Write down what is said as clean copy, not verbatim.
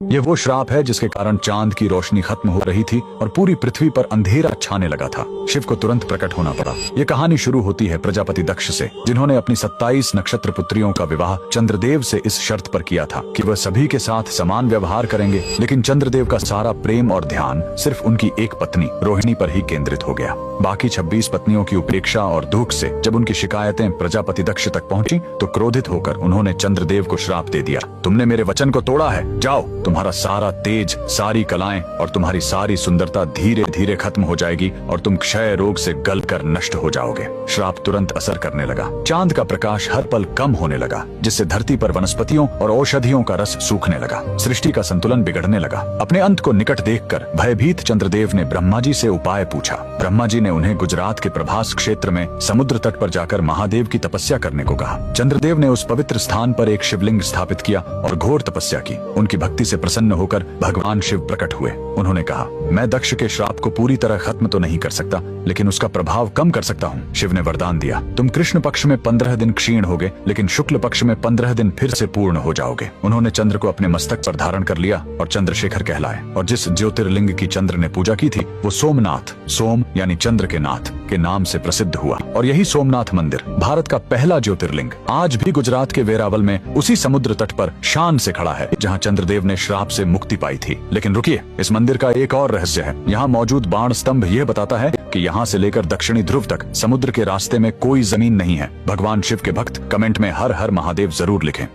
ये वो श्राप है जिसके कारण चांद की रोशनी खत्म हो रही थी और पूरी पृथ्वी पर अंधेरा छाने लगा था। शिव को तुरंत प्रकट होना पड़ा। ये कहानी शुरू होती है प्रजापति दक्ष से, जिन्होंने अपनी 27 नक्षत्र पुत्रियों का विवाह चंद्रदेव से इस शर्त पर किया था कि वह सभी के साथ समान व्यवहार करेंगे। लेकिन चंद्रदेव का सारा प्रेम और ध्यान सिर्फ उनकी एक पत्नी रोहिणी पर ही केंद्रित हो गया। बाकी 26 पत्नियों की उपेक्षा और दुख से जब उनकी शिकायतें प्रजापति दक्ष तक पहुंची तो क्रोधित होकर उन्होंने चंद्रदेव को श्राप दे दिया, तुमने मेरे वचन को तोड़ा है, जाओ, तुम्हारा सारा तेज, सारी कलाएं और तुम्हारी सारी सुंदरता धीरे धीरे खत्म हो जाएगी और तुम क्षय रोग से गलकर नष्ट हो जाओगे। श्राप तुरंत असर करने लगा। चांद का प्रकाश हर पल कम होने लगा, जिससे धरती पर वनस्पतियों और औषधियों का रस सूखने लगा। सृष्टि का संतुलन बिगड़ने लगा। अपने अंत को निकट देखकर भयभीत चंद्रदेव ने ब्रह्मा जी से उपाय पूछा। ब्रह्मा जी ने उन्हें गुजरात के प्रभास क्षेत्र में समुद्र तट पर जाकर महादेव की तपस्या करने को कहा। चंद्रदेव ने उस पवित्र स्थान पर एक शिवलिंग स्थापित किया और घोर तपस्या की। उनकी भक्ति से प्रसन्न होकर भगवान शिव प्रकट हुए। उन्होंने कहा, मैं दक्ष के श्राप को पूरी तरह खत्म तो नहीं कर सकता, लेकिन उसका प्रभाव कम कर सकता हूँ। शिव ने वरदान दिया, तुम कृष्ण पक्ष में 15 दिन क्षीण होगे, लेकिन शुक्ल पक्ष में 15 दिन फिर से पूर्ण हो जाओगे। उन्होंने चंद्र को अपने मस्तक पर धारण कर लिया और चंद्रशेखर कहलाए। और जिस ज्योतिर्लिंग की चंद्र ने पूजा की थी वो सोमनाथ, सोम यानी चंद्र के नाथ के नाम से प्रसिद्ध हुआ। और यही सोमनाथ मंदिर भारत का पहला ज्योतिर्लिंग आज भी गुजरात के वेरावल में उसी समुद्र तट पर शान से खड़ा है, जहाँ चंद्रदेव ने श्राप से मुक्ति पाई थी। लेकिन रुकिए, इस मंदिर का एक और रहस्य है। यहाँ मौजूद बाण स्तंभ यह बताता है कि यहाँ से लेकर दक्षिणी ध्रुव तक समुद्र के रास्ते में कोई जमीन नहीं है। भगवान शिव के भक्त कमेंट में हर हर महादेव जरूर लिखें।